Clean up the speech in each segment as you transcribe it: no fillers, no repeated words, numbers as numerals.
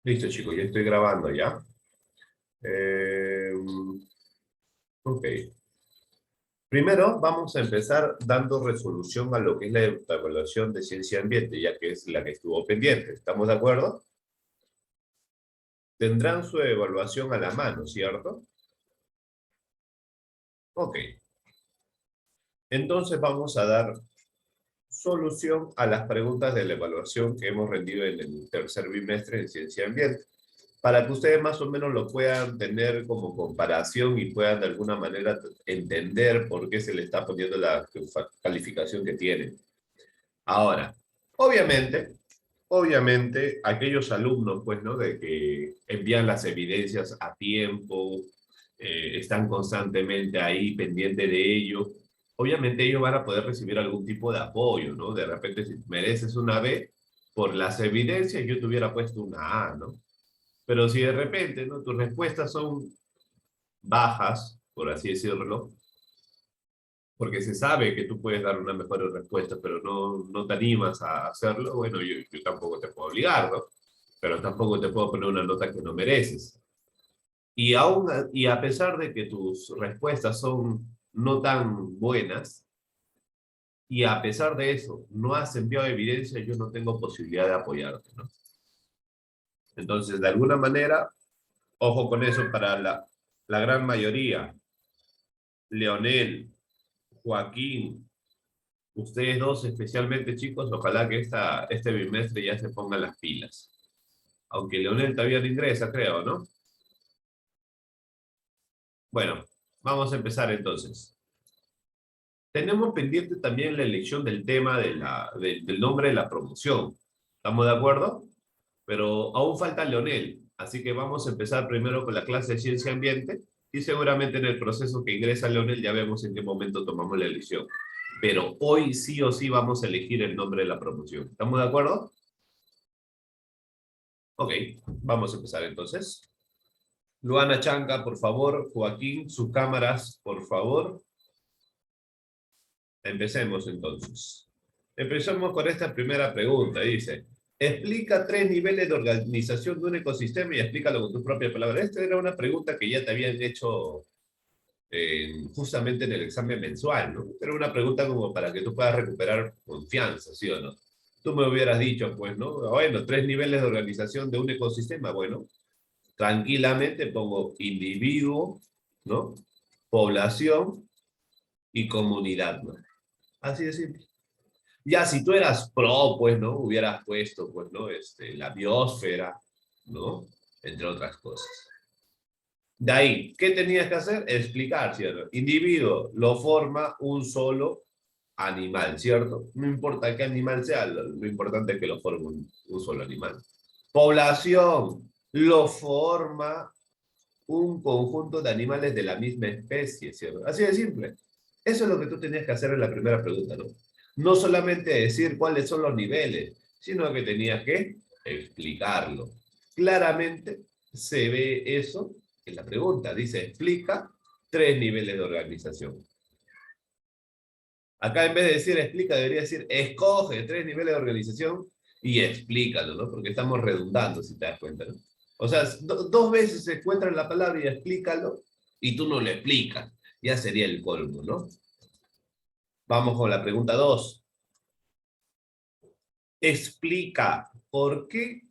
Listo, chicos, ya estoy grabando ya. Eh, ok. Primero vamos a empezar dando resolución a lo que es la evaluación de ciencia ambiente, ya que es la que estuvo pendiente. ¿Estamos de acuerdo? Tendrán su evaluación a la mano, ¿cierto? Ok. Entonces vamos a dar solución a las preguntas de la evaluación que hemos rendido en el tercer bimestre en ciencia ambiente, para que ustedes más o menos lo puedan tener como comparación y puedan de alguna manera entender por qué se le está poniendo la calificación que tienen. Ahora, obviamente, aquellos alumnos, pues, ¿no? De que envían las evidencias a tiempo, están constantemente ahí pendientes de ello, obviamente ellos van a poder recibir algún tipo de apoyo, ¿no? De repente, si mereces una B, por las evidencias yo te hubiera puesto una A, ¿no? Pero si de repente, ¿no? Tus respuestas son bajas, por así decirlo, porque se sabe que tú puedes dar una mejor respuesta, pero no te animas a hacerlo, bueno, yo tampoco te puedo obligar, ¿no? Pero tampoco te puedo poner una nota que no mereces. Y a pesar de que tus respuestas son no tan buenas, y a pesar de eso no has enviado evidencia, yo no tengo posibilidad de apoyarte, ¿no? Entonces, de alguna manera, ojo con eso para la gran mayoría. Leonel, Joaquín, ustedes dos especialmente, chicos, ojalá que este bimestre ya se pongan las pilas. Aunque Leonel todavía no ingresa, creo, ¿no? Bueno, vamos a empezar entonces. Tenemos pendiente también la elección del tema del nombre de la promoción. ¿Estamos de acuerdo? Pero aún falta Leonel, así que vamos a empezar primero con la clase de ciencia ambiente y seguramente en el proceso que ingresa Leonel ya vemos en qué momento tomamos la elección. Pero hoy sí o sí vamos a elegir el nombre de la promoción. ¿Estamos de acuerdo? Ok, vamos a empezar entonces. Luana Chanca, por favor. Joaquín, sus cámaras, por favor. Empecemos entonces. Empecemos con esta primera pregunta. Dice, explica 3 niveles de organización de un ecosistema y explícalo con tu propia palabra. Esta era una pregunta que ya te habían hecho justamente en el examen mensual, ¿no? Era una pregunta como para que tú puedas recuperar confianza, ¿sí o no? Tú me hubieras dicho, pues, ¿no? Bueno, 3 niveles de organización de un ecosistema. Bueno, tranquilamente pongo individuo, ¿no? Población y comunidad, ¿no? Así de simple. Ya si tú eras pro, pues, ¿no? Hubieras puesto, pues, ¿no? La biosfera, ¿no? Entre otras cosas. De ahí, ¿qué tenías que hacer? Explicar, ¿cierto? Individuo lo forma un solo animal, ¿cierto? No importa qué animal sea, lo importante es que lo forme un solo animal. Población lo forma un conjunto de animales de la misma especie, ¿cierto? Así de simple. Eso es lo que tú tenías que hacer en la primera pregunta, ¿no? No solamente decir cuáles son los niveles, sino que tenías que explicarlo. Claramente se ve eso en la pregunta. Dice, explica 3 niveles de organización. Acá en vez de decir explica, debería decir escoge 3 niveles de organización y explícalo, ¿no? Porque estamos redundando, si te das cuenta, ¿no? O sea, 2 veces se encuentra la palabra y explícalo y tú no lo explicas. Ya sería el colmo, ¿no? Vamos con la pregunta 2. Explica por qué.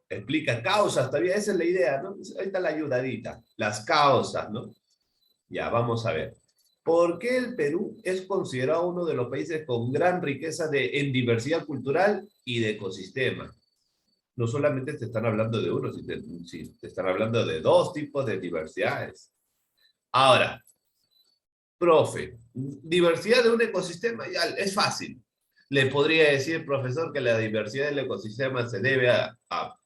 Explica causas, todavía esa es la idea, ¿no? Ahí está la ayudadita. Las causas, ¿no? Ya, vamos a ver. ¿Por qué el Perú es considerado uno de los países con gran riqueza en diversidad cultural y de ecosistema? No solamente te están hablando de uno, si te están hablando de 2 tipos de diversidades. Ahora, profe, diversidad de un ecosistema ya es fácil. Le podría decir, profesor, que la diversidad del ecosistema se debe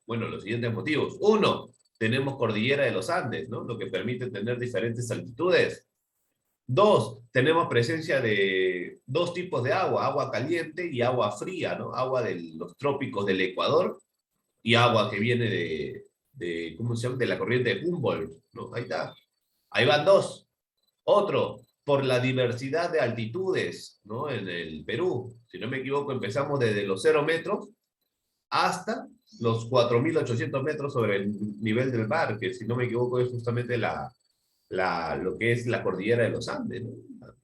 bueno, los siguientes motivos. Uno, tenemos cordillera de los Andes, ¿no? Lo que permite tener diferentes altitudes. Dos, tenemos presencia de 2 tipos de agua, agua caliente y agua fría, ¿no? Agua de los trópicos del Ecuador y agua que viene ¿cómo se llama? De la corriente de Humboldt, ¿no? Ahí está. Ahí van 2. Otro, por la diversidad de altitudes, ¿no? En el Perú. Si no me equivoco, empezamos desde los 0 metros hasta los 4.800 metros sobre el nivel del mar, que si no me equivoco es justamente lo que es la cordillera de los Andes, ¿no?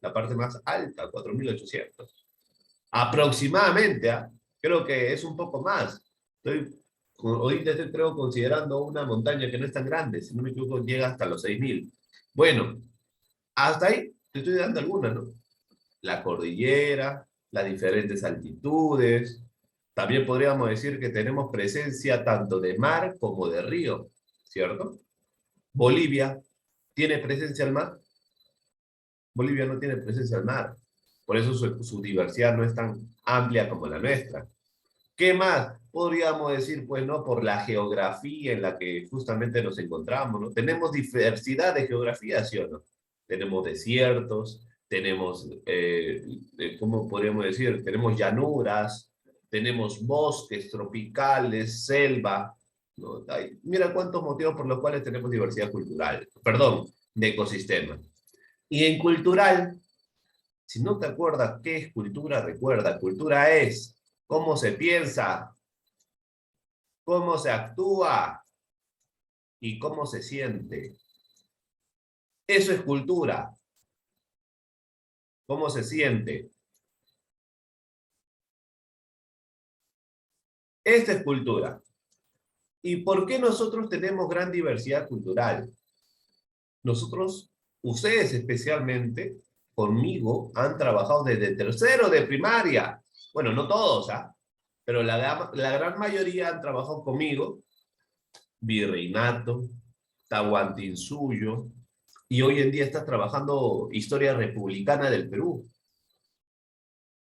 La parte más alta, 4.800. Aproximadamente, ¿ah? Creo que es un poco más. Ahorita estoy, creo, considerando una montaña que no es tan grande, si no me equivoco, llega hasta los 6.000. Bueno, hasta ahí te estoy dando algunas, ¿no? La cordillera, las diferentes altitudes. También podríamos decir que tenemos presencia tanto de mar como de río, ¿cierto? Bolivia tiene presencia al mar. Bolivia no tiene presencia al mar. Por eso su diversidad no es tan amplia como la nuestra. ¿Qué más? Podríamos decir, pues, ¿no? Por la geografía en la que justamente nos encontramos, ¿no? Tenemos diversidad de geografía, ¿sí o no? Tenemos desiertos, tenemos, ¿cómo podríamos decir? Tenemos llanuras, tenemos bosques tropicales, selva, ¿no? Mira cuántos motivos por los cuales tenemos diversidad cultural, perdón, de ecosistema. Y en cultural, si no te acuerdas qué es cultura, recuerda, cultura es cómo se piensa, cómo se actúa y cómo se siente. Eso es cultura. ¿Cómo se siente? Esta es cultura. ¿Y por qué nosotros tenemos gran diversidad cultural? Nosotros, ustedes especialmente, conmigo, han trabajado desde tercero de primaria. Bueno, no todos, ¿ah? Pero la gran mayoría han trabajado conmigo. Virreinato, Tahuantinsuyo, y hoy en día estás trabajando historia republicana del Perú.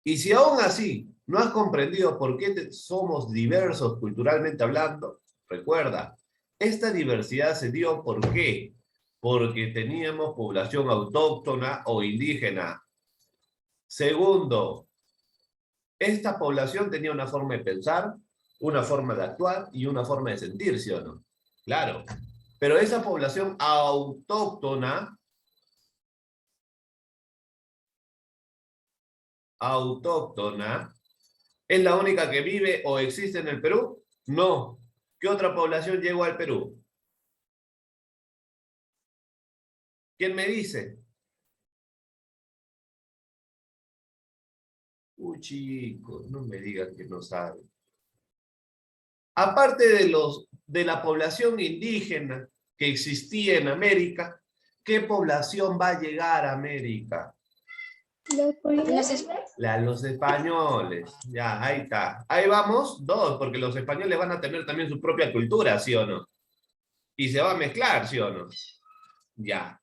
Y si aún así no has comprendido por qué somos diversos culturalmente hablando, recuerda, esta diversidad se dio ¿por qué? Porque teníamos población autóctona o indígena. Segundo, esta población tenía una forma de pensar, una forma de actuar y una forma de sentir, ¿sí o no? Claro. Pero esa población autóctona, ¿es la única que vive o existe en el Perú? No. ¿Qué otra población llegó al Perú? ¿Quién me dice? Uy, chicos, no me digan que no saben. Aparte de la población indígena que existía en América, ¿qué población va a llegar a América? Los españoles. Ya, ahí está. Ahí vamos, dos, porque los españoles van a tener también su propia cultura, ¿sí o no? Y se va a mezclar, ¿sí o no? Ya.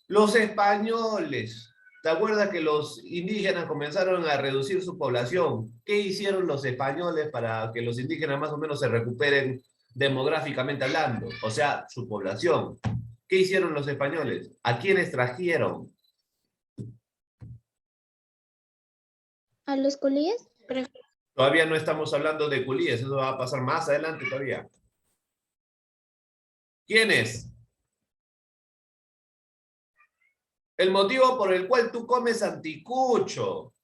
Los españoles. ¿Te acuerdas que los indígenas comenzaron a reducir su población? ¿Qué hicieron los españoles para que los indígenas más o menos se recuperen demográficamente hablando? O sea, su población. ¿Qué hicieron los españoles? ¿A quiénes trajeron? ¿A los colíes? Todavía no estamos hablando de culíes, eso va a pasar más adelante todavía. ¿Quiénes? El motivo por el cual tú comes anticucho.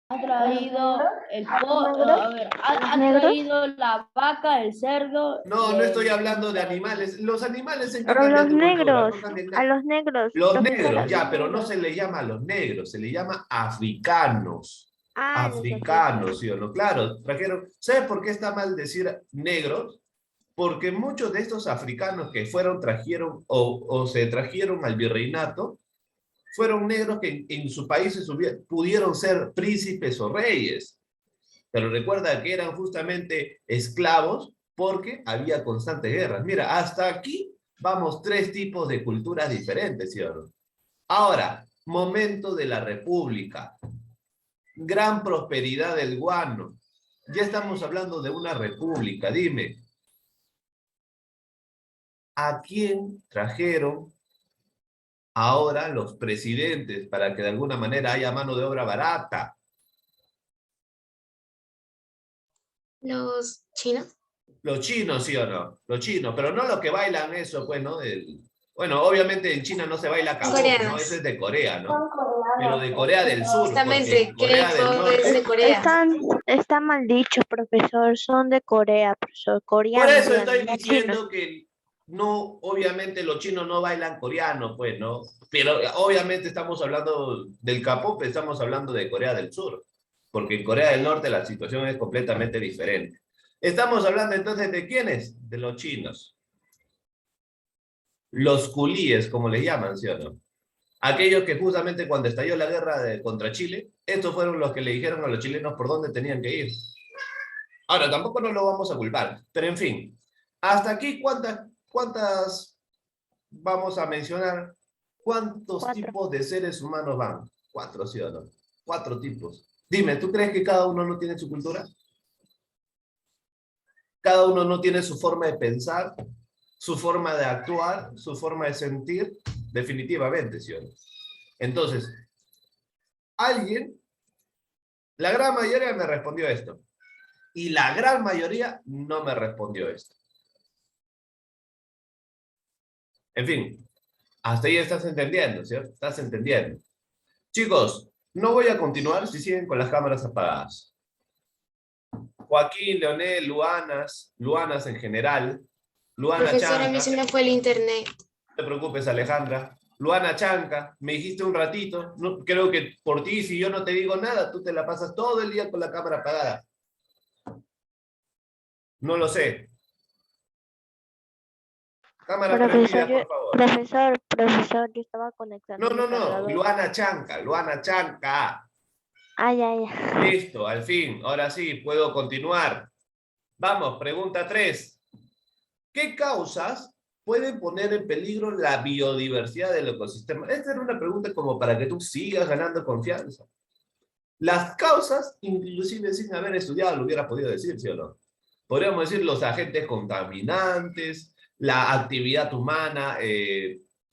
Ha traído el ha traído la vaca, el cerdo. No, no estoy hablando de animales. Los animales en qué cambian Los tu cultura. negros, No cambian a nada. los negros. Los Los negros, ya, pero no negros. se le llama a los negros, se le llama africanos. Ah, los Africanos, ¿sí o no? Claro, trajeron. ¿Sabes por qué está mal decir negros? Porque muchos de estos africanos que trajeron o se trajeron al virreinato, fueron negros que en su país pudieron ser príncipes o reyes. Pero recuerda que eran justamente esclavos porque había constantes guerras. Mira, hasta aquí vamos tres tipos de culturas diferentes, ¿sí o no? Ahora, momento de la República. Gran prosperidad del guano. Ya estamos hablando de una república. Dime, ¿a quién trajeron ahora los presidentes para que de alguna manera haya mano de obra barata? Los chinos. Los chinos, ¿sí o no? Los chinos, pero no los que bailan eso, pues, ¿no? Bueno, obviamente en China no se baila K-pop, ¿no? Coreanos. Ese es de Corea, ¿no? Pero de Corea del Sur, porque Justamente, en Corea del K-pop es de Norte... Corea. Está mal dicho, profesor. Son de Corea, profesor. Por Coreanos, eso díganle, estoy no chinos. diciendo que no, obviamente los chinos no bailan coreano, pues, ¿no? Pero obviamente estamos hablando del K-pop, estamos hablando de Corea del Sur, porque en Corea del Norte la situación es completamente diferente. Estamos hablando entonces de quiénes, de los chinos. Los culíes, como les llaman, ¿sí o no? Aquellos que justamente cuando estalló la guerra contra Chile, estos fueron los que le dijeron a los chilenos por dónde tenían que ir. Ahora, tampoco nos lo vamos a culpar, pero en fin, hasta aquí, ¿cuántas vamos a mencionar? ¿Cuántos 4. tipos de seres humanos van? 4, ¿sí o no? 4 tipos. Dime, ¿tú crees que cada uno no tiene su cultura? ¿Cada uno no tiene su forma de pensar, su forma de actuar, su forma de sentir? Definitivamente, ¿sí o no? Entonces, alguien, la gran mayoría me respondió esto. Y la gran mayoría no me respondió esto. En fin, hasta ahí estás entendiendo, ¿cierto? Estás entendiendo. Chicos, no voy a continuar si siguen con las cámaras apagadas. Joaquín, Leonel, Luanas en general, Luana Profesor, a mí Chanca, se me fue el internet. no te preocupes, Alejandra. Luana Chanca, me dijiste un ratito, no, creo que por ti, si yo no te digo nada, tú te la pasas todo el día con la cámara apagada. No lo sé. Cámara prendida, por favor. Profesor, yo estaba conectando mi No, cargador. Luana Chanca. Ay, ay, ay. Listo, al fin, ahora sí, puedo continuar. Vamos, pregunta 3. ¿Qué causas pueden poner en peligro la biodiversidad del ecosistema? Esta era una pregunta como para que tú sigas ganando confianza. Las causas, inclusive sin haber estudiado, lo hubiera podido decir, ¿sí o no? Podríamos decir los agentes contaminantes, la actividad humana,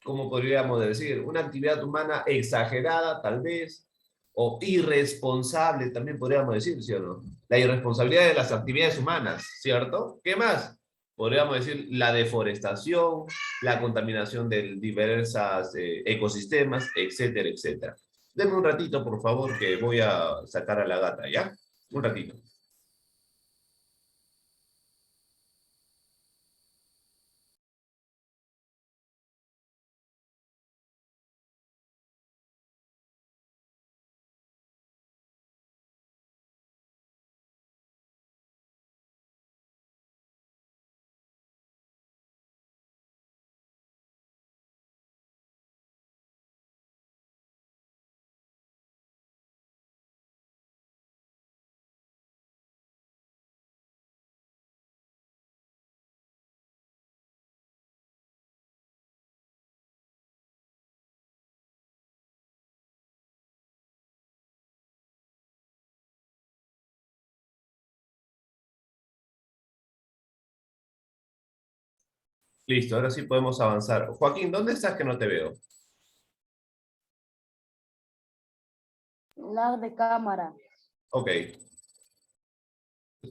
¿cómo podríamos decir? Una actividad humana exagerada, tal vez, o irresponsable, también podríamos decir, ¿sí o no? La irresponsabilidad de las actividades humanas, ¿cierto? ¿Qué más? Podríamos decir la deforestación, la contaminación de diversos ecosistemas, etcétera, etcétera. Denme un ratito, por favor, que voy a sacar a la gata, ¿ya? Un ratito. Listo, ahora sí podemos avanzar. Joaquín, ¿dónde estás que no te veo? La de cámara. Ok.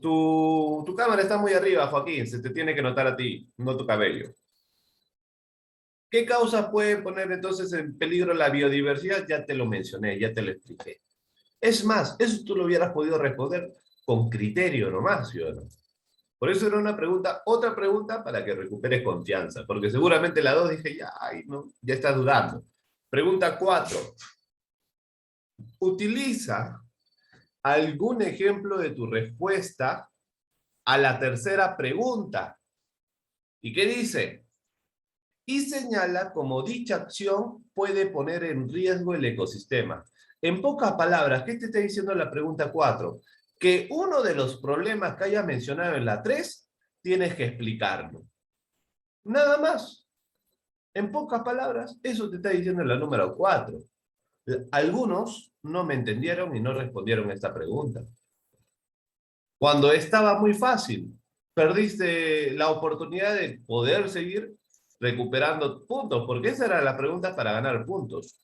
Tu cámara está muy arriba, Joaquín. Se te tiene que notar a ti, no tu cabello. ¿Qué causas pueden poner entonces en peligro la biodiversidad? Ya te lo mencioné, ya te lo expliqué. Es más, eso tú lo hubieras podido responder con criterio nomás, ¿sí o no? Por eso era una pregunta, otra pregunta para que recuperes confianza, porque seguramente la 2 dije, ya, ay, no, ya estás dudando. Pregunta 4. Utiliza algún ejemplo de tu respuesta a la tercera pregunta. ¿Y qué dice? Y señala cómo dicha acción puede poner en riesgo el ecosistema. En pocas palabras, ¿qué te está diciendo la pregunta 4? Que uno de los problemas que hayas mencionado en la 3, tienes que explicarlo. Nada más. En pocas palabras, eso te está diciendo la número 4. Algunos no me entendieron y no respondieron a esta pregunta. Cuando estaba muy fácil, perdiste la oportunidad de poder seguir recuperando puntos, porque esa era la pregunta para ganar puntos.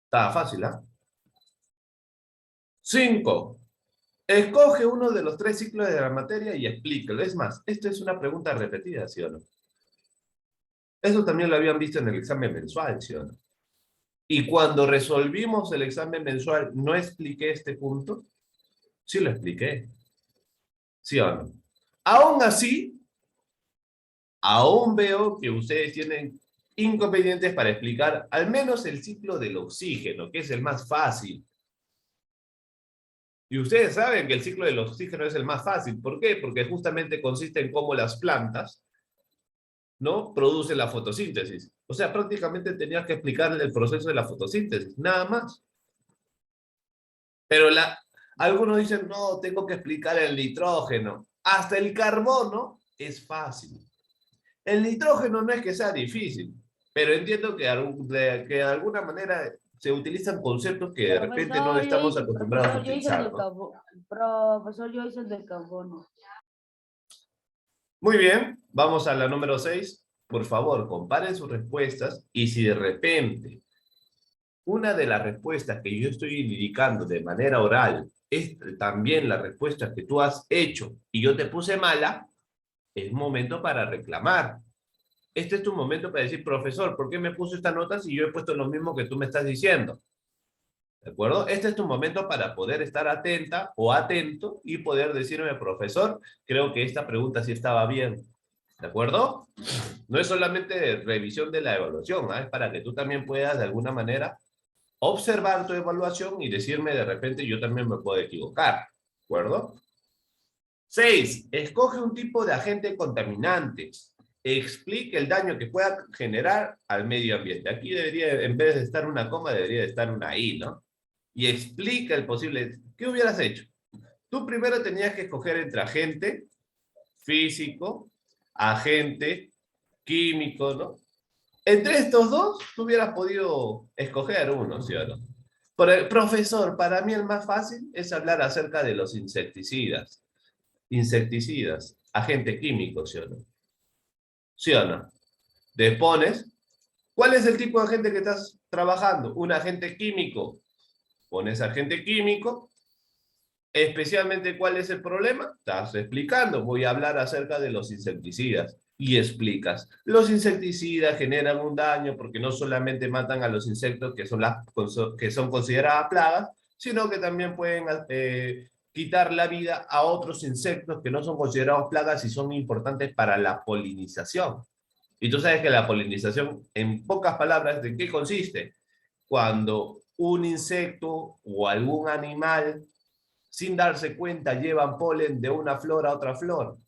Estaba fácil, ¿ah? 5. Escoge uno de los 3 ciclos de la materia y explícalo. Es más, esto es una pregunta repetida, ¿sí o no? Eso también lo habían visto en el examen mensual, ¿sí o no? Y cuando resolvimos el examen mensual, ¿no expliqué este punto? Sí lo expliqué, ¿sí o no? Aún así, aún veo que ustedes tienen inconvenientes para explicar al menos el ciclo del oxígeno, que es el más fácil. Y ustedes saben que el ciclo del oxígeno es el más fácil. ¿Por qué? Porque justamente consiste en cómo las plantas, ¿no?, producen la fotosíntesis. O sea, prácticamente tenías que explicarle el proceso de la fotosíntesis, nada más. Pero algunos dicen, no, tengo que explicar el nitrógeno. Hasta el carbono es fácil. El nitrógeno no es que sea difícil, pero entiendo que, que de alguna manera se utilizan conceptos que de repente no estamos acostumbrados a utilizar, ¿no? Profesor, yo hice el de carbono. Muy bien, vamos a la número 6. Por favor, comparen sus respuestas y si de repente una de las respuestas que yo estoy indicando de manera oral es también la respuesta que tú has hecho y yo te puse mala, es momento para reclamar. Este es tu momento para decir, profesor, ¿por qué me puso esta nota si yo he puesto lo mismo que tú me estás diciendo? ¿De acuerdo? Este es tu momento para poder estar atenta o atento y poder decirme, profesor, creo que esta pregunta sí estaba bien. ¿De acuerdo? No es solamente revisión de la evaluación, ¿eh? Es para que tú también puedas de alguna manera observar tu evaluación y decirme de repente yo también me puedo equivocar. ¿De acuerdo? 6. Escoge un tipo de agente contaminante. Explique el daño que pueda generar al medio ambiente. Aquí debería, en vez de estar una coma, debería de estar una I, ¿no? Y explica el posible. ¿Qué hubieras hecho? Tú primero tenías que escoger entre agente físico, agente químico, ¿no? Entre estos dos, tú hubieras podido escoger uno, ¿sí o no? Por el profesor, para mí el más fácil es hablar acerca de los insecticidas. Insecticidas, agente químico, ¿sí o no? ¿Sí o no? Te pones, ¿cuál es el tipo de agente que estás trabajando? Un agente químico. Pones agente químico, especialmente ¿cuál es el problema? Estás explicando, voy a hablar acerca de los insecticidas. Y explicas, los insecticidas generan un daño porque no solamente matan a los insectos que son consideradas plagas, sino que también pueden quitar la vida a otros insectos que no son considerados plagas y son importantes para la polinización. Y tú sabes que la polinización, en pocas palabras, ¿de qué consiste? Cuando un insecto o algún animal, sin darse cuenta, llevan polen de una flor a otra flor.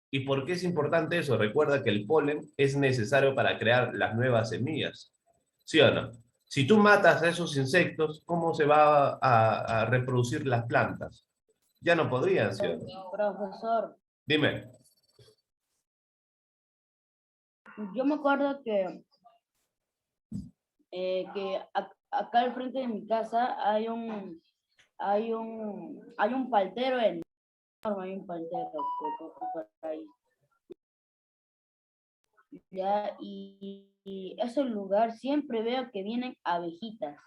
¿Y por qué es importante eso? Recuerda que el polen es necesario para crear las nuevas semillas. ¿Sí o no? Si tú matas a esos insectos, ¿cómo se va a reproducir las plantas? Ya no podrían, ¿sí o no? Profesor, Dime. yo me acuerdo que acá al frente de mi casa hay un paltero enorme, hay un paltero por ahí. Ya, y ese lugar siempre veo que vienen abejitas.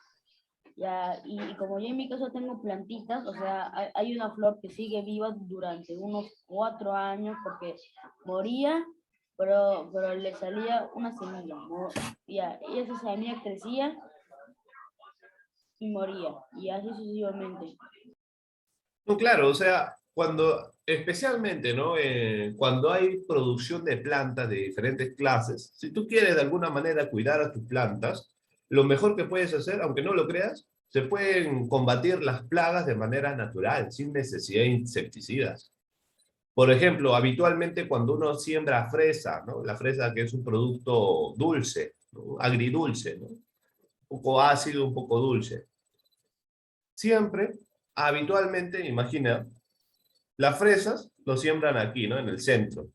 Ya, y como yo en mi casa tengo plantitas, o sea, hay una flor que sigue viva durante unos 4 años porque moría, pero le salía una semilla, ¿no? Ya, y esa semilla crecía y moría, y así sucesivamente. No, claro, o sea, especialmente, ¿no? Cuando hay producción de plantas de diferentes clases, si tú quieres de alguna manera cuidar a tus plantas, lo mejor que puedes hacer, aunque no lo creas, se pueden combatir las plagas de manera natural, sin necesidad de insecticidas. Por ejemplo, habitualmente cuando uno siembra fresa, ¿no? La fresa que es un producto dulce, ¿no? Agridulce, ¿no? Un poco ácido, un poco dulce. Siempre, habitualmente, imagina, las fresas lo siembran aquí, ¿no? En el centro.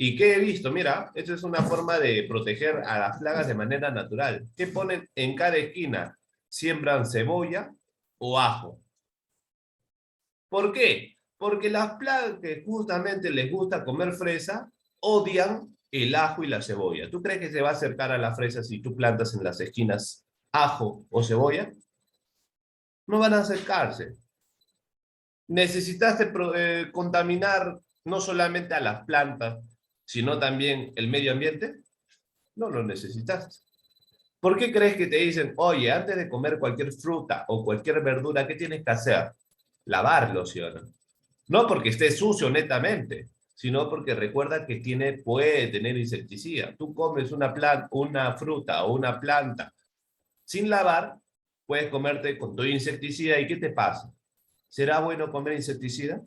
¿Y qué he visto? Mira, esta es una forma de proteger a las plagas de manera natural. ¿Qué ponen en cada esquina? Siembran cebolla o ajo. ¿Por qué? Porque las plagas que justamente les gusta comer fresa odian el ajo y la cebolla. ¿Tú crees que se va a acercar a la fresa si tú plantas en las esquinas ajo o cebolla? No van a acercarse. Necesitaste contaminar no solamente a las plantas, sino también el medio ambiente. No lo necesitaste. ¿Por qué crees que te dicen, oye, antes de comer cualquier fruta o cualquier verdura, ¿qué tienes que hacer? Lavarlo, ¿sí o no? No porque esté sucio netamente, sino porque recuerda que puede tener insecticida. Tú comes una fruta o una planta sin lavar, puedes comerte con todo insecticida. ¿Y qué te pasa? ¿Será bueno comer insecticida?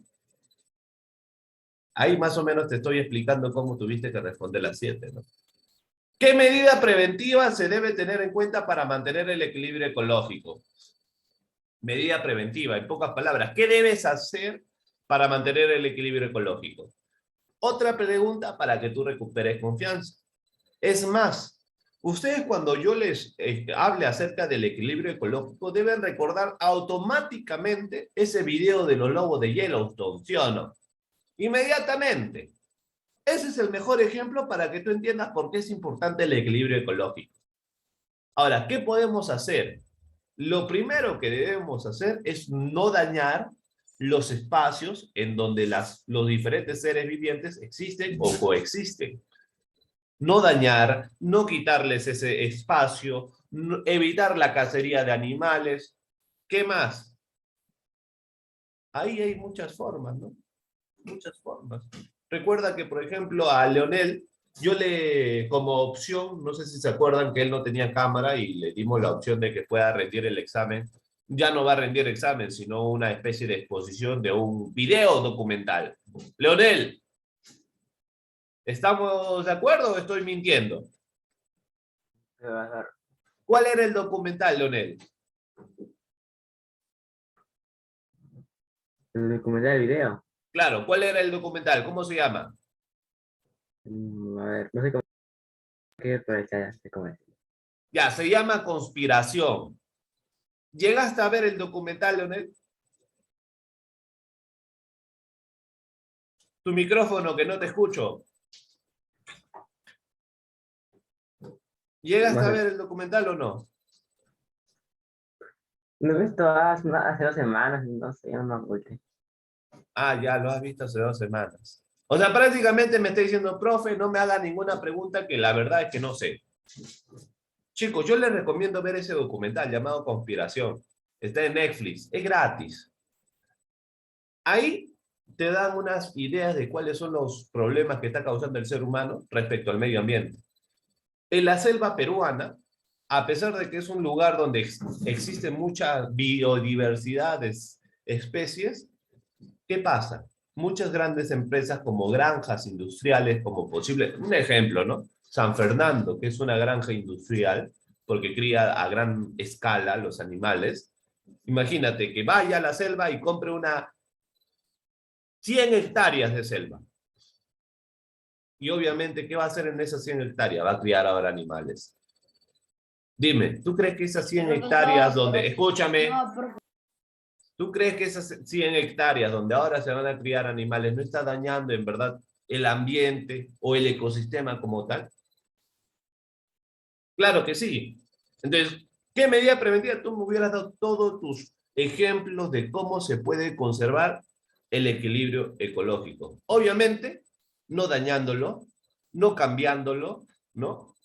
Ahí más o menos te estoy explicando cómo tuviste que responder las 7, ¿no? ¿Qué medida preventiva se debe tener en cuenta para mantener el equilibrio ecológico? Medida preventiva, en pocas palabras, ¿qué debes hacer para mantener el equilibrio ecológico? Otra pregunta para que tú recuperes confianza. Es más, ustedes cuando yo les hable acerca del equilibrio ecológico deben recordar automáticamente ese video de los lobos de Yellowstone, ¿sí o no? Inmediatamente. Ese es el mejor ejemplo para que tú entiendas por qué es importante el equilibrio ecológico. Ahora, ¿qué podemos hacer? Lo primero que debemos hacer es no dañar los espacios en donde los diferentes seres vivientes existen o coexisten. No dañar, no quitarles ese espacio, evitar la cacería de animales. ¿Qué más? Ahí hay muchas formas, ¿no? Muchas formas. Recuerda que, por ejemplo, a Leonel, como opción, no sé si se acuerdan que él no tenía cámara y le dimos la opción de que pueda rendir el examen. Ya no va a rendir examen, sino una especie de exposición de un video documental. Leonel, ¿estamos de acuerdo o estoy mintiendo? ¿Cuál era el documental, Leonel? El documental del video. Claro, ¿cuál era el documental? ¿Cómo se llama? A ver, no sé cómo. ¿Qué por ahí está? ¿Cómo es? Ya, se llama Conspiración. ¿Llegaste a ver el documental, Leonel? Tu micrófono, que no te escucho. ¿Llegaste a ver el documental o no? Lo he visto hace 2 semanas, no sé, no me acuerdo. Ah, ya lo has visto hace 2 semanas. O sea, prácticamente me está diciendo, profe, no me haga ninguna pregunta que la verdad es que no sé. Chicos, yo les recomiendo ver ese documental llamado Conspiración. Está en Netflix, es gratis. Ahí te dan unas ideas de cuáles son los problemas que está causando el ser humano respecto al medio ambiente. En la selva peruana, a pesar de que es un lugar donde existe mucha biodiversidad de especies, ¿qué pasa? Muchas grandes empresas como granjas industriales, como posible, un ejemplo, ¿no? San Fernando, que es una granja industrial, porque cría a gran escala los animales. Imagínate que vaya a la selva y compre 100 hectáreas de selva. Y obviamente, ¿qué va a hacer en esas 100 hectáreas? Va a criar ahora animales. Dime, ¿tú crees que esas 100 hectáreas donde, escúchame, ¿tú crees que esas 100 hectáreas donde ahora se van a criar animales no está dañando en verdad el ambiente o el ecosistema como tal? Claro que sí. Entonces, ¿qué medida preventiva? Tú me hubieras dado todos tus ejemplos de cómo se puede conservar el equilibrio ecológico. Obviamente, no dañándolo, no cambiándolo, ¿no?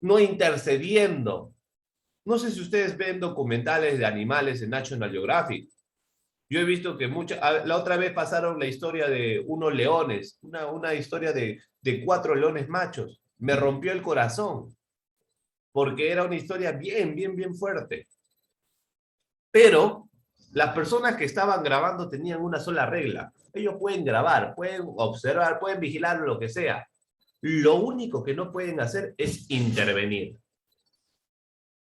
No intercediendo. No sé si ustedes ven documentales de animales en National Geographic. Yo he visto que la otra vez pasaron la historia de unos leones, una historia de 4 leones machos. Me rompió el corazón, porque era una historia bien, bien, bien fuerte. Pero las personas que estaban grabando tenían una sola regla. Ellos pueden grabar, pueden observar, pueden vigilar lo que sea. Lo único que no pueden hacer es intervenir.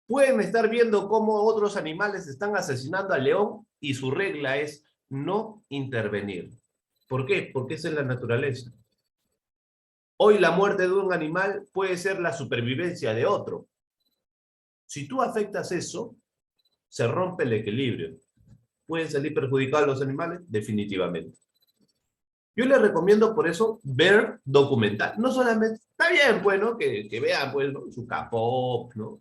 Pueden estar viendo cómo otros animales están asesinando al león y su regla es no intervenir. ¿Por qué? Porque esa es la naturaleza. Hoy la muerte de un animal puede ser la supervivencia de otro. Si tú afectas eso, se rompe el equilibrio. ¿Pueden salir perjudicados los animales? Definitivamente. Yo les recomiendo por eso ver documental. No solamente, está bien, pues, ¿no? Que vean, pues, ¿no? Su K-pop, ¿no?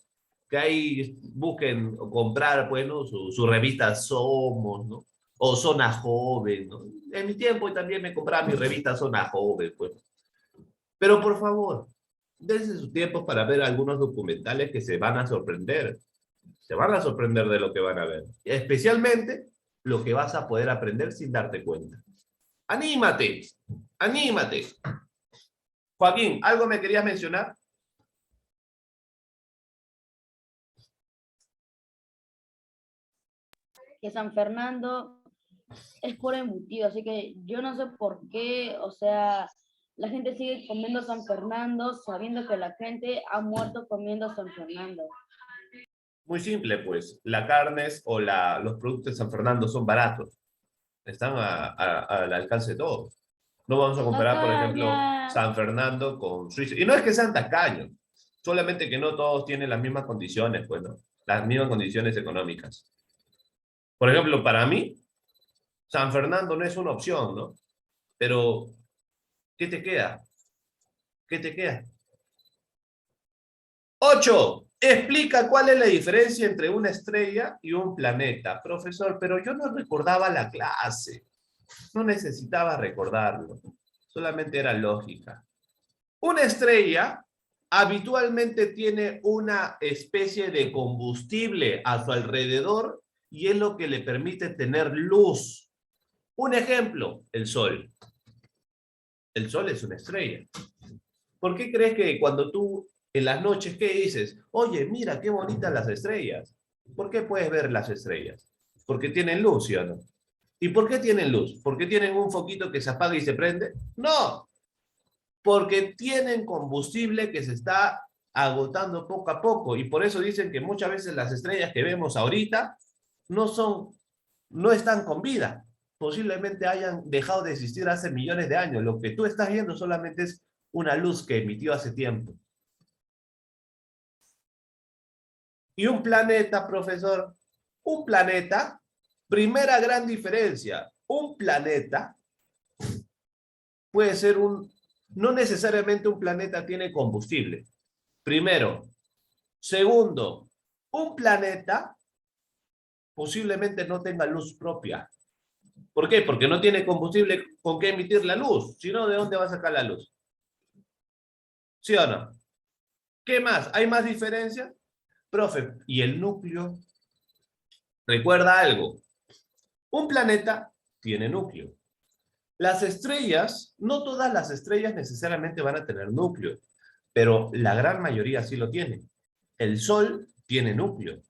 Que ahí busquen comprar, pues, ¿no? Su revista Somos, ¿no? O Zona Joven, ¿no? En mi tiempo también me compraba mi revista Zona Joven, pues. Pero por favor, Dense sus tiempos para ver algunos documentales que se van a sorprender. Se van a sorprender de lo que van a ver. Especialmente lo que vas a poder aprender sin darte cuenta. ¡Anímate! ¡Anímate! Joaquín, ¿algo me querías mencionar? Que San Fernando es puro embutido, así que yo no sé por qué, o sea, la gente sigue comiendo San Fernando sabiendo que la gente ha muerto comiendo San Fernando. Muy simple, pues. La carne o los productos de San Fernando son baratos. Están al alcance de todos. No vamos a comparar, por Acá ejemplo, ya, San Fernando con Suiza. Y no es que sean tacaños, solamente que no todos tienen las mismas condiciones, pues, ¿no? Las mismas condiciones económicas. Por ejemplo, para mí, San Fernando no es una opción, ¿no? Pero, ¿qué te queda? ¿Qué te queda? 8. Explica cuál es la diferencia entre una estrella y un planeta. Profesor, pero yo no recordaba la clase. No necesitaba recordarlo. Solamente era lógica. Una estrella habitualmente tiene una especie de combustible a su alrededor y es lo que le permite tener luz. Un ejemplo, el Sol. El Sol es una estrella. ¿Por qué crees que cuando tú en las noches, qué dices? Oye, mira qué bonitas las estrellas. ¿Por qué puedes ver las estrellas? Porque tienen luz, ¿sí o no? ¿Y por qué tienen luz? ¿Por qué tienen un foquito que se apaga y se prende? No, porque tienen combustible que se está agotando poco a poco. Y por eso dicen que muchas veces las estrellas que vemos ahorita no están con vida. Posiblemente hayan dejado de existir hace millones de años. Lo que tú estás viendo solamente es una luz que emitió hace tiempo. Y un planeta, profesor, un planeta, primera gran diferencia, un planeta puede ser no necesariamente un planeta tiene combustible. Primero. Segundo, un planeta posiblemente no tenga luz propia. ¿Por qué? Porque no tiene combustible con qué emitir la luz. Si no, ¿de dónde va a sacar la luz? ¿Sí o no? ¿Qué más? ¿Hay más diferencias? Profe, ¿y el núcleo? Recuerda algo. Un planeta tiene núcleo. Las estrellas, no todas las estrellas necesariamente van a tener núcleo, pero la gran mayoría sí lo tienen. El Sol tiene núcleo.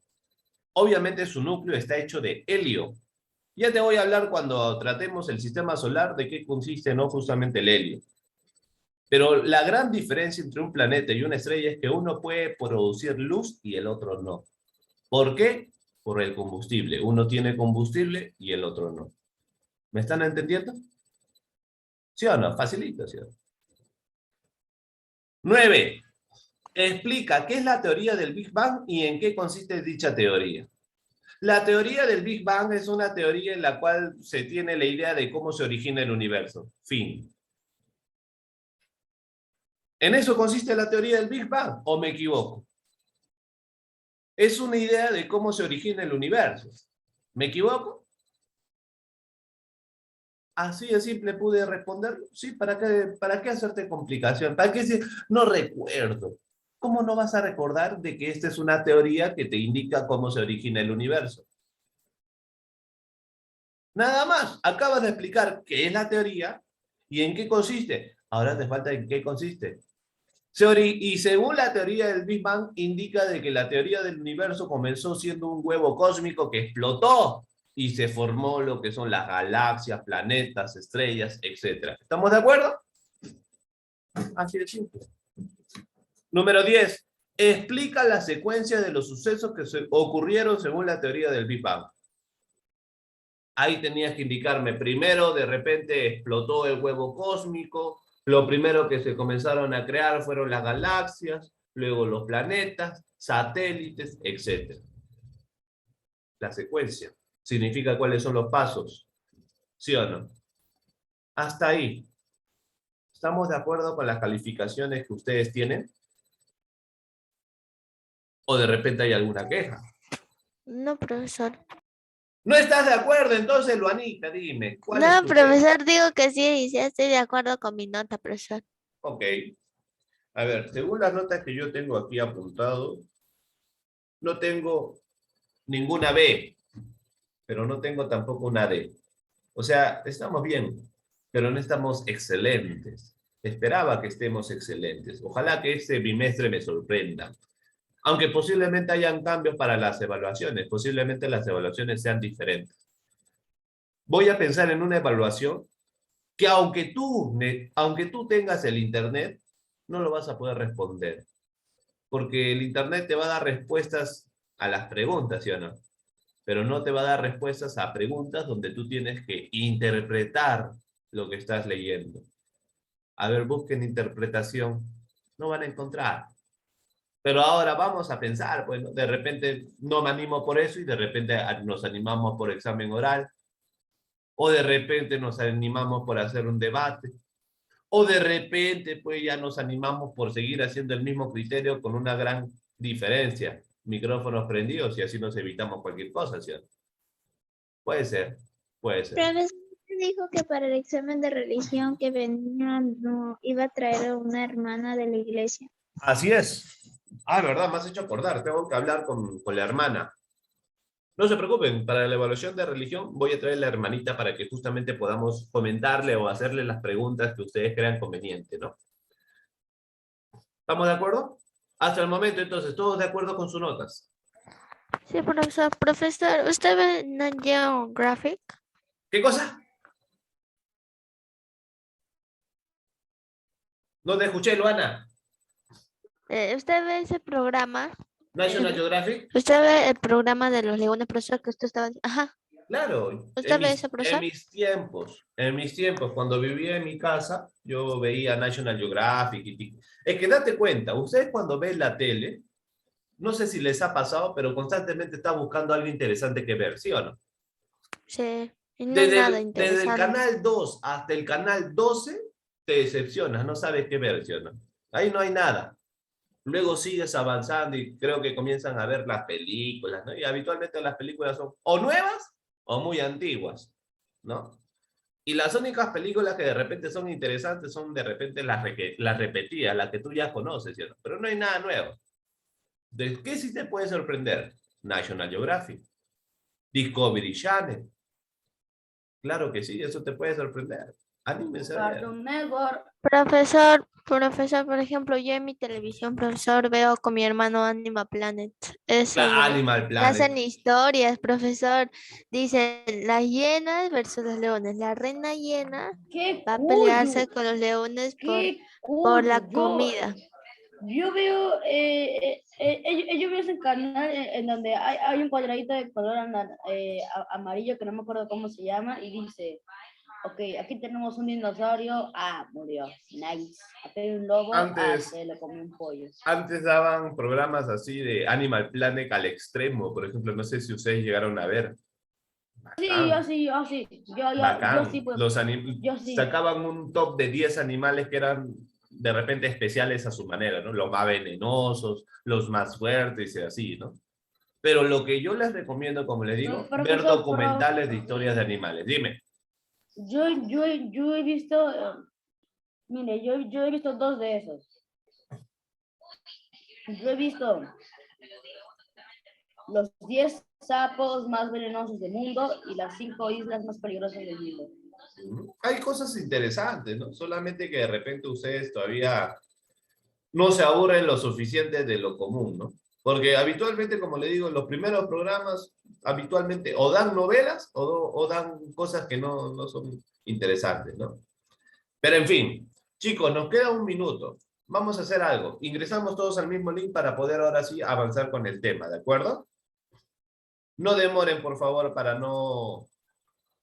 Obviamente su núcleo está hecho de helio. Ya te voy a hablar cuando tratemos el sistema solar de qué consiste no justamente el helio. Pero la gran diferencia entre un planeta y una estrella es que uno puede producir luz y el otro no. ¿Por qué? Por el combustible. Uno tiene combustible y el otro no. ¿Me están entendiendo? ¿Sí o no? Facilito, ¿sí o no? 9. Explica qué es la teoría del Big Bang y en qué consiste dicha teoría. La teoría del Big Bang es una teoría en la cual se tiene la idea de cómo se origina el universo. Fin. ¿En eso consiste la teoría del Big Bang? ¿O me equivoco? Es una idea de cómo se origina el universo. ¿Me equivoco? Así de simple pude responder. Sí, ¿para qué hacerte complicación? ¿Para qué decir, no recuerdo? ¿Cómo no vas a recordar de que esta es una teoría que te indica cómo se origina el universo? Nada más, acabas de explicar qué es la teoría y en qué consiste. Ahora te falta en qué consiste. Y según la teoría del Big Bang, indica de que la teoría del universo comenzó siendo un huevo cósmico que explotó y se formó lo que son las galaxias, planetas, estrellas, etc. ¿Estamos de acuerdo? Así de simple. Número 10. Explica la secuencia de los sucesos que ocurrieron según la teoría del Big Bang. Ahí tenías que indicarme, primero de repente explotó el huevo cósmico, lo primero que se comenzaron a crear fueron las galaxias, luego los planetas, satélites, etc. La secuencia significa cuáles son los pasos, ¿sí o no? Hasta ahí. ¿Estamos de acuerdo con las calificaciones que ustedes tienen? ¿O de repente hay alguna queja? No, profesor. ¿No estás de acuerdo? Entonces, Luanita, dime, ¿cuál es No, tu queja? profesor, digo que sí, y sí estoy de acuerdo con mi nota, profesor. Ok. A ver, según las notas que yo tengo aquí apuntado, no tengo ninguna B, pero no tengo tampoco una D. O sea, estamos bien, pero no estamos excelentes. Esperaba que estemos excelentes. Ojalá que este bimestre me sorprenda. Aunque posiblemente hayan cambios para las evaluaciones, posiblemente las evaluaciones sean diferentes. Voy a pensar en una evaluación que aunque tú tengas el internet, no lo vas a poder responder. Porque el internet te va a dar respuestas a las preguntas, ¿sí o no? Pero no te va a dar respuestas a preguntas donde tú tienes que interpretar lo que estás leyendo. A ver, busquen interpretación. No van a encontrar. Pero ahora vamos a pensar, bueno, de repente no me animo por eso y de repente nos animamos por examen oral, o de repente nos animamos por hacer un debate, o de repente pues ya nos animamos por seguir haciendo el mismo criterio con una gran diferencia, micrófonos prendidos y así nos evitamos cualquier cosa, ¿cierto? Puede ser, puede ser. Profesor dijo que para el examen de religión que venía no iba a traer a una hermana de la iglesia. Así es. Ah, verdad, me has hecho acordar, tengo que hablar con la hermana. No se preocupen, para la evaluación de religión voy a traer a la hermanita para que justamente podamos comentarle o hacerle las preguntas que ustedes crean conveniente, ¿no? ¿Estamos de acuerdo? Hasta el momento, entonces, todos de acuerdo con sus notas. Sí, profesor. Profesor, ¿usted ve Nat Geographic? ¿Qué cosa? No te escuché, Luana. ¿Usted ve ese programa? National Geographic. ¿Usted ve el programa de los leones, profesor, que usted estaba... Ajá. Claro, ¿Usted ve ese, profesor? en mis tiempos, cuando vivía en mi casa, yo veía National Geographic. Es que date cuenta, ustedes cuando ven la tele, no sé si les ha pasado, pero constantemente está buscando algo interesante que ver, ¿sí o no? Sí. Y no es nada interesante. Desde el canal 2 hasta el canal 12, te decepcionas, no sabes qué ver, ¿sí o no? Ahí no hay nada. Luego sigues avanzando y creo que comienzan a ver las películas, ¿no? Y habitualmente las películas son o nuevas o muy antiguas, ¿no? Y las únicas películas que de repente son interesantes son de repente las repetidas, las que tú ya conoces, ¿cierto? Pero no hay nada nuevo. ¿De qué sí te puede sorprender? National Geographic, Discovery Channel. Claro que sí, eso te puede sorprender. Anímense a ver. Cartoon Network. Profesor, por ejemplo, yo en mi televisión, profesor, veo con mi hermano Animal Planet. Eso La veo. Animal Hacen Planet. historias, profesor. Dicen las hienas versus los leones. La reina hiena ¡Qué va a cool! pelearse con los leones ¡Qué por la cool! comida. Yo veo, yo veo ese canal en donde hay un cuadradito de color amarillo que no me acuerdo cómo se llama y dice, ok, aquí tenemos un dinosaurio, murió, nice. Aquí hay un lobo, se le comió un pollo. Antes daban programas así de Animal Planet al extremo, por ejemplo, no sé si ustedes llegaron a ver. Bacán, Sí, yo sí, bacán. yo sí, pues, yo sí. Sacaban un top de 10 animales que eran de repente especiales a su manera, ¿no? Los más venenosos, los más fuertes y así, ¿no? Pero lo que yo les recomiendo, como les digo, ver documentales de historias de animales. Dime. Yo he visto, mire, yo he visto dos de esos. Yo he visto los 10 sapos más venenosos del mundo y las 5 islas más peligrosas del mundo. Hay cosas interesantes, ¿no? Solamente que de repente ustedes todavía no se aburren lo suficiente de lo común, ¿no? Porque habitualmente, como le digo, los primeros programas habitualmente o dan novelas o dan cosas que no son interesantes, ¿no? Pero en fin, chicos, nos queda un minuto. Vamos a hacer algo. Ingresamos todos al mismo link para poder ahora sí avanzar con el tema, ¿de acuerdo? No demoren, por favor, para no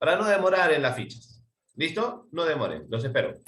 demorar en las fichas. ¿Listo? No demoren, los espero.